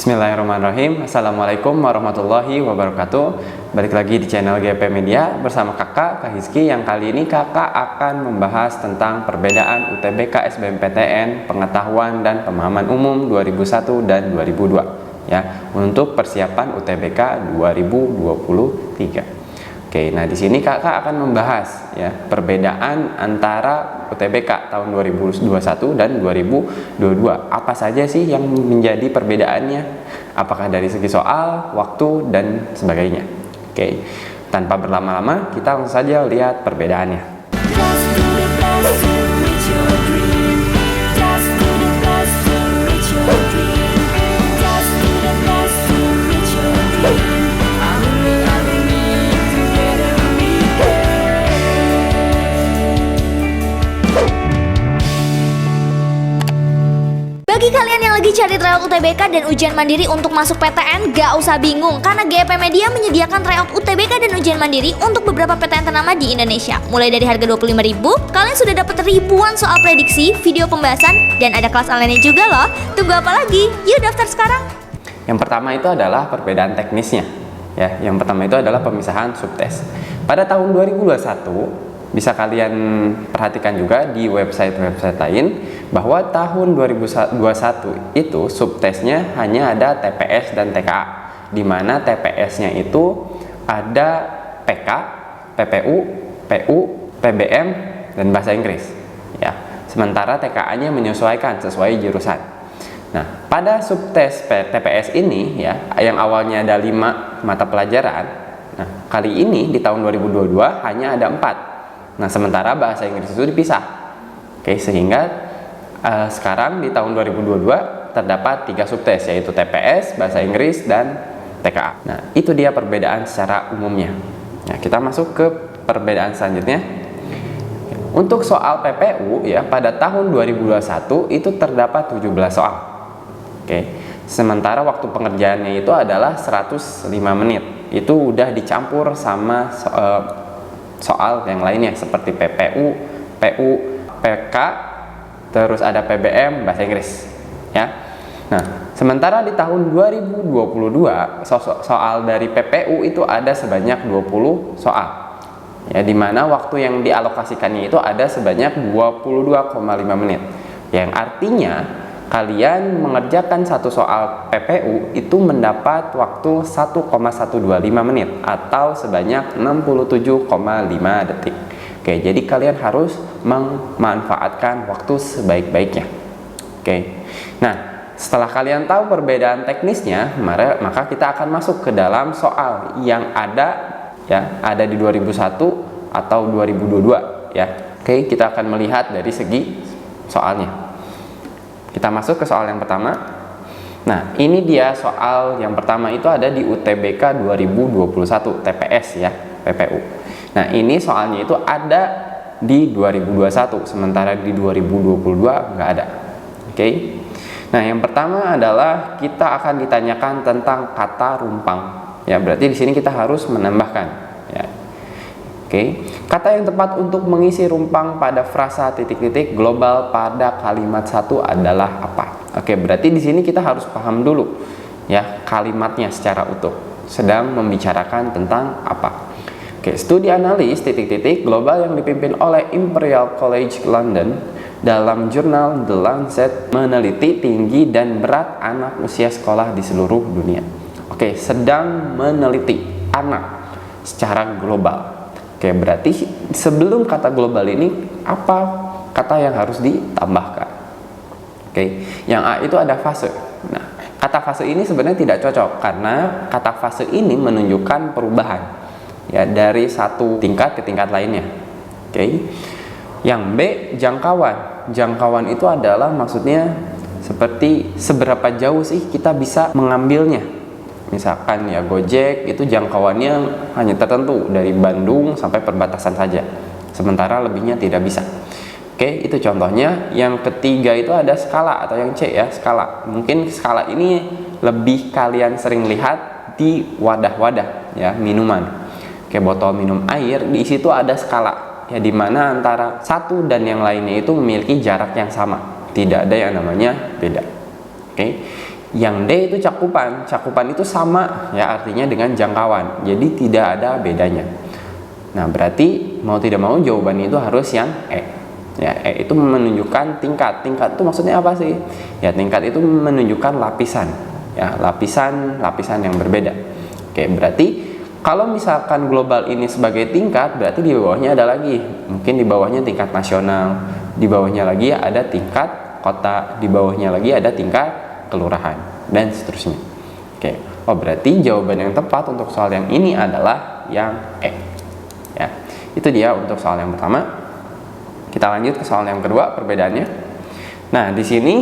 Bismillahirrahmanirrahim. Assalamualaikum warahmatullahi wabarakatuh. Balik lagi di channel GP Media bersama Kak Hizki, yang kali ini kakak akan membahas tentang perbedaan UTBK SBMPTN Pengetahuan dan Pemahaman Umum 2001 dan 2002 ya, untuk persiapan UTBK 2023. Oke, nah di sini kakak akan membahas ya perbedaan antara UTBK tahun 2021 dan 2022. Apa saja sih yang menjadi perbedaannya? Apakah dari segi soal, waktu, dan sebagainya? Oke, tanpa berlama-lama kita langsung saja lihat perbedaannya. Bagi kalian yang lagi cari tryout UTBK dan ujian mandiri untuk masuk PTN, gak usah bingung, karena GP Media menyediakan tryout UTBK dan ujian mandiri untuk beberapa PTN ternama di Indonesia. Mulai dari harga 25.000, kalian sudah dapat ribuan soal prediksi, video pembahasan, dan ada kelas online juga loh. Tunggu apa lagi? Yuk daftar sekarang. Yang pertama itu adalah perbedaan teknisnya. Ya, yang pertama itu adalah pemisahan subtes. Pada tahun 2021 bisa kalian perhatikan juga di website-website lain bahwa tahun 2021 itu subtesnya hanya ada TPS dan TKA, di mana TPS-nya itu ada PK, PPU, PU, PBM, dan bahasa Inggris. Ya, sementara TKA-nya menyesuaikan sesuai jurusan. Nah, pada subtes TPS ini ya, yang awalnya ada 5 mata pelajaran, nah kali ini di tahun 2022 hanya ada 4. Nah, sementara bahasa Inggris itu dipisah. Oke, sehingga sekarang di tahun 2022 terdapat 3 subtes, yaitu TPS, bahasa Inggris, dan TKA. Nah, itu dia perbedaan secara umumnya. Nah, kita masuk ke perbedaan selanjutnya. Untuk soal PPU ya, pada tahun 2021 itu terdapat 17 soal. Oke. Sementara waktu pengerjaannya itu adalah 105 menit. Itu udah dicampur sama soal yang lainnya seperti PPU, PU, PK, terus ada PBM, bahasa Inggris ya. Nah, sementara di tahun 2022 soal dari PPU itu ada sebanyak 20 soal ya, dimana waktu yang dialokasikannya itu ada sebanyak 22,5 menit, yang artinya kalian mengerjakan satu soal PPU itu mendapat waktu 1,125 menit atau sebanyak 67,5 detik. Oke, jadi kalian harus memanfaatkan waktu sebaik-baiknya. Oke. Nah, setelah kalian tahu perbedaan teknisnya, maka kita akan masuk ke dalam soal yang ada di 2001 atau 2022 ya. Oke, kita akan melihat dari segi soalnya. Kita masuk ke soal yang pertama. Nah, ini dia soal yang pertama, itu ada di UTBK 2021 TPS ya, PPU. Nah, ini soalnya itu ada di 2021, sementara di 2022 nggak ada. Oke. Nah, yang pertama adalah kita akan ditanyakan tentang kata rumpang. Ya, berarti di sini kita harus menambahkan ya. Oke. Kata yang tepat untuk mengisi rumpang pada frasa titik-titik global pada kalimat 1 adalah apa? Oke, berarti di sini kita harus paham dulu ya kalimatnya secara utuh. Sedang membicarakan tentang apa? Oke, studi analis titik-titik global yang dipimpin oleh Imperial College London dalam jurnal The Lancet meneliti tinggi dan berat anak usia sekolah di seluruh dunia. Oke, sedang meneliti anak secara global. Oke, berarti sebelum kata global ini apa kata yang harus ditambahkan? Oke, yang A itu ada fase. Nah, kata fase ini sebenarnya tidak cocok karena kata fase ini menunjukkan perubahan ya dari satu tingkat ke tingkat lainnya. Oke. Yang B, jangkauan. Jangkauan itu adalah maksudnya seperti seberapa jauh sih kita bisa mengambilnya. Misalkan ya Gojek itu jangkauannya hanya tertentu dari Bandung sampai perbatasan saja, sementara lebihnya tidak bisa. Oke, itu contohnya. Yang ketiga itu ada skala atau yang C ya, skala. Mungkin skala ini lebih kalian sering lihat di wadah-wadah ya, minuman. Oke, botol minum air, di situ ada skala ya, dimana antara satu dan yang lainnya itu memiliki jarak yang sama, tidak ada yang namanya beda. Oke. Yang D itu cakupan. Cakupan itu sama ya artinya dengan jangkauan. Jadi tidak ada bedanya. Nah, berarti mau tidak mau jawabannya itu harus yang E. Ya, E itu menunjukkan tingkat. Tingkat itu maksudnya apa sih? Ya, tingkat itu menunjukkan lapisan. Ya, lapisan yang berbeda. Oke, berarti kalau misalkan global ini sebagai tingkat, berarti di bawahnya ada lagi. Mungkin di bawahnya tingkat nasional, di bawahnya lagi ada tingkat kota, di bawahnya lagi ada tingkat kelurahan, dan seterusnya. Oke, oh berarti jawaban yang tepat untuk soal yang ini adalah yang E. Ya, itu dia untuk soal yang pertama. Kita lanjut ke soal yang kedua, perbedaannya. Nah, di sini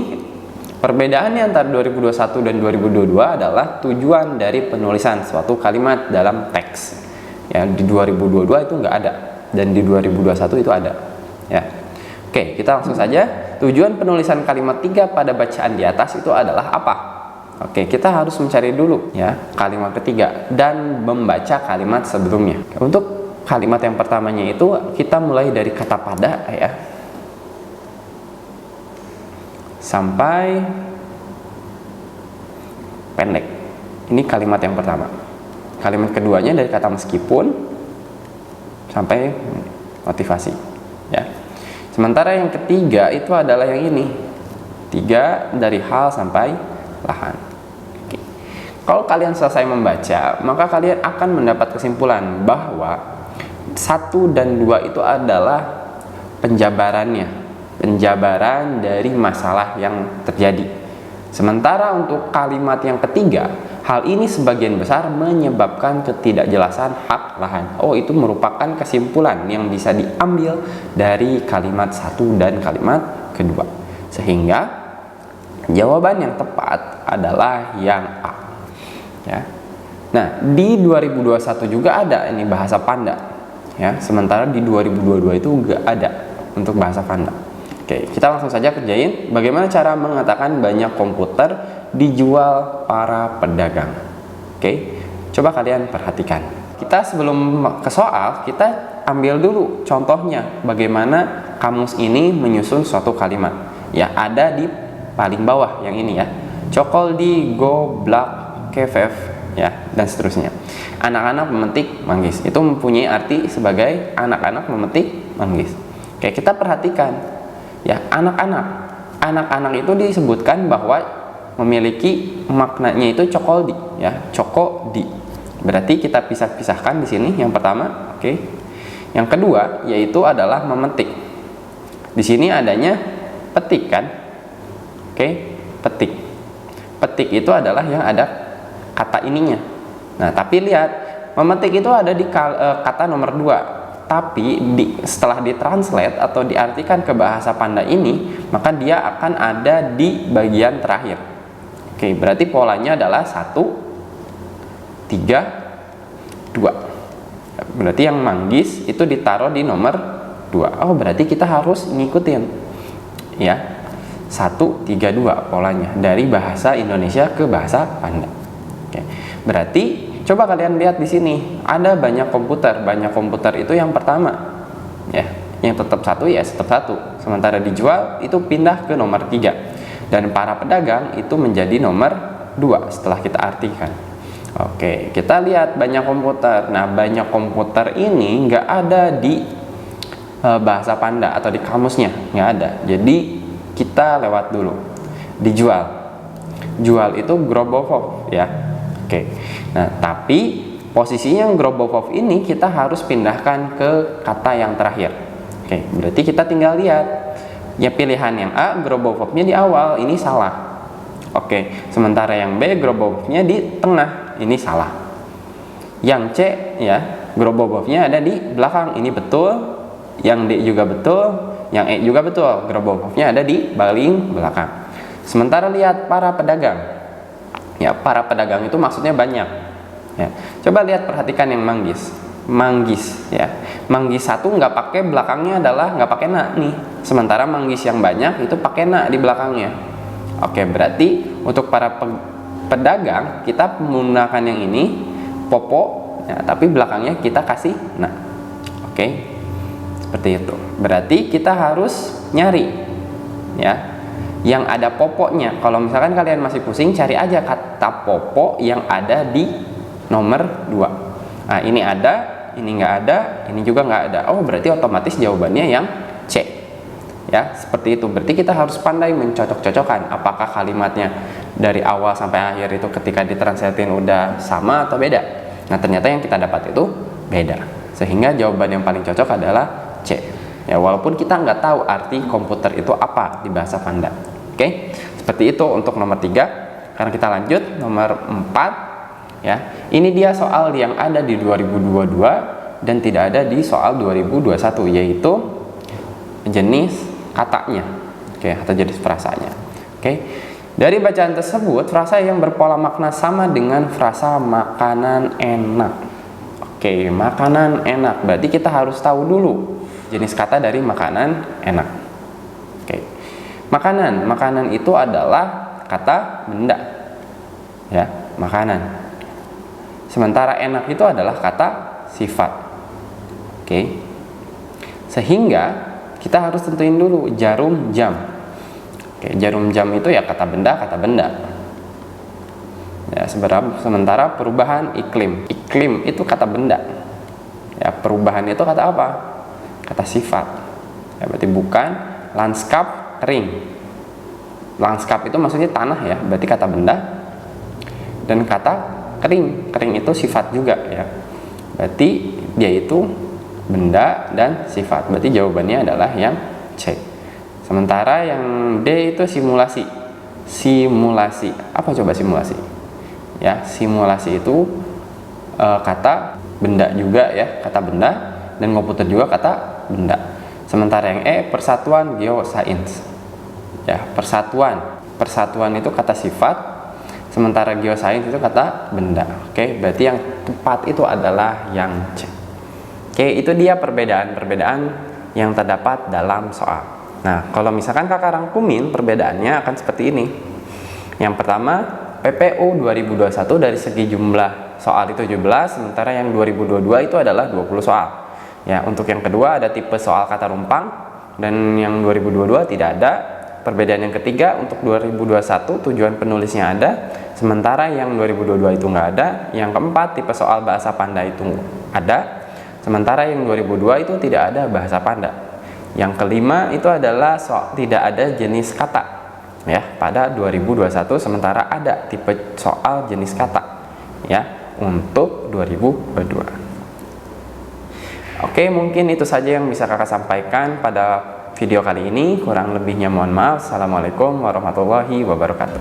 perbedaannya antara 2021 dan 2022 adalah tujuan dari penulisan suatu kalimat dalam teks. Ya, di 2022 itu nggak ada, dan di 2021 itu ada. Ya, oke, kita langsung saja. Tujuan penulisan kalimat 3 pada bacaan di atas itu adalah apa? Oke, kita harus mencari dulu ya kalimat ketiga dan membaca kalimat sebelumnya. Untuk kalimat yang pertamanya itu kita mulai dari kata pada ya sampai pendek. Ini kalimat yang pertama. Kalimat keduanya dari kata meskipun sampai motivasi ya. Sementara yang ketiga itu adalah yang ini. 3 dari hal sampai lahan. Oke. Kalau kalian selesai membaca, maka kalian akan mendapat kesimpulan bahwa 1 dan 2 itu adalah penjabarannya, penjabaran dari masalah yang terjadi. Sementara untuk kalimat yang ketiga, hal ini sebagian besar menyebabkan ketidakjelasan hak lahan. Oh, itu merupakan kesimpulan yang bisa diambil dari kalimat 1 dan kalimat kedua. Sehingga jawaban yang tepat adalah yang A. Ya. Nah, di 2021 juga ada ini bahasa Panda. Ya, sementara di 2022 itu enggak ada untuk bahasa Panda. Oke, kita langsung saja kerjain. Bagaimana cara mengatakan banyak komputer dijual para pedagang? Oke, coba kalian perhatikan. Kita sebelum ke soal, kita ambil dulu contohnya. Bagaimana kamus ini menyusun suatu kalimat. Ya, ada di paling bawah yang ini ya. Cokol di go black kefef ya, dan seterusnya. Anak-anak memetik manggis. Itu mempunyai arti sebagai anak-anak memetik manggis. Oke, kita perhatikan. Ya, anak-anak itu disebutkan bahwa memiliki maknanya itu cokoldi ya, cokodi. Berarti kita pisahkan di sini yang pertama, oke. Yang kedua yaitu adalah memetik. Di sini adanya petik kan? Oke, petik. Petik itu adalah yang ada kata ininya. Nah, tapi lihat, memetik itu ada di kata nomor 2. Tapi setelah ditranslate atau diartikan ke bahasa Panda ini, maka dia akan ada di bagian terakhir. Oke, berarti polanya adalah 1, 3, 2. Berarti yang manggis itu ditaruh di nomor 2. Oh, berarti kita harus ngikutin ya, 1, 3, 2 polanya dari bahasa Indonesia ke bahasa Panda. Oke, berarti coba kalian lihat di sini, ada banyak komputer. Banyak komputer itu yang pertama, ya, yang tetap 1 ya tetap 1. Sementara dijual itu pindah ke nomor 3. Dan para pedagang itu menjadi nomor 2 setelah kita artikan. Oke, kita lihat banyak komputer. Nah, banyak komputer ini nggak ada di bahasa Panda atau di kamusnya, nggak ada. Jadi kita lewat dulu. Dijual, jual itu grobovov ya. Oke. Nah, tapi posisinya grobovov ini kita harus pindahkan ke kata yang terakhir. Oke, berarti kita tinggal lihat. Ya, pilihan yang A, grobovovnya di awal, ini salah. Oke, sementara yang B, grobovovnya di tengah, ini salah. Yang C, ya, grobovovnya ada di belakang, ini betul. Yang D juga betul, yang E juga betul, grobovovnya ada di paling belakang. Sementara lihat para pedagang. Ya, para pedagang itu maksudnya banyak. Ya, coba lihat, perhatikan yang manggis. Manggis ya, manggis 1 nggak pakai belakangnya adalah nggak pakai na nih. Sementara manggis yang banyak itu pakai na di belakangnya. Oke, berarti untuk para pedagang kita menggunakan yang ini popo ya, tapi belakangnya kita kasih na. Oke, seperti itu. Berarti kita harus nyari ya, yang ada popoknya. Kalau misalkan kalian masih pusing, cari aja kata popok yang ada di nomor 2. Nah, ini ada, ini nggak ada, ini juga nggak ada. Oh, berarti otomatis jawabannya yang C. Ya, seperti itu. Berarti kita harus pandai mencocok-cocokkan apakah kalimatnya dari awal sampai akhir itu ketika ditranslatein udah sama atau beda. Nah, ternyata yang kita dapat itu beda. Sehingga jawaban yang paling cocok adalah C. Ya, walaupun kita nggak tahu arti komputer itu apa di bahasa Panda. Oke, seperti itu untuk nomor 3. Karena kita lanjut nomor 4. Ya, ini dia soal yang ada di 2022 dan tidak ada di soal 2021, yaitu jenis katanya. Oke, atau jenis frasanya. Oke. Dari bacaan tersebut, frasa yang berpola makna sama dengan frasa makanan enak. Oke, makanan enak. Berarti kita harus tahu dulu jenis kata dari makanan enak. Oke. Makanan itu adalah kata benda. Ya, makanan. Sementara enak itu adalah kata sifat. Oke. Sehingga kita harus tentuin dulu jarum jam. Oke, jarum jam itu ya kata benda. Ya, sementara perubahan iklim itu kata benda. Ya, perubahan itu kata apa? Kata sifat. Ya, berarti bukan lanskap kering. Lanskap itu maksudnya tanah ya, berarti kata benda. Dan kata kering itu sifat juga ya. Berarti dia itu benda dan sifat. Berarti jawabannya adalah yang C. Sementara yang D itu simulasi. Simulasi. Apa coba simulasi? Ya, simulasi itu kata benda juga ya, kata benda, dan komputer juga kata benda. Sementara yang E persatuan geosains. Ya, persatuan. Persatuan itu kata sifat, sementara geosains itu kata benda. Oke, berarti yang tepat itu adalah yang C. Oke, itu dia perbedaan-perbedaan yang terdapat dalam soal. Nah, kalau misalkan kakak rangkumin perbedaannya akan seperti ini. Yang pertama, PPU 2021 dari segi jumlah soal itu 17, sementara yang 2022 itu adalah 20 soal. Ya, untuk yang kedua ada tipe soal kata rumpang, dan yang 2022 tidak ada. Perbedaan yang ketiga, untuk 2021 tujuan penulisnya ada, sementara yang 2022 itu nggak ada. Yang keempat, tipe soal bahasa Panda itu ada, sementara yang 2002 itu tidak ada bahasa Panda. Yang kelima itu adalah tidak ada jenis kata ya pada 2021, sementara ada tipe soal jenis kata ya untuk 2022. Oke, mungkin itu saja yang bisa kakak sampaikan pada video kali ini. Kurang lebihnya mohon maaf. Assalamualaikum warahmatullahi wabarakatuh.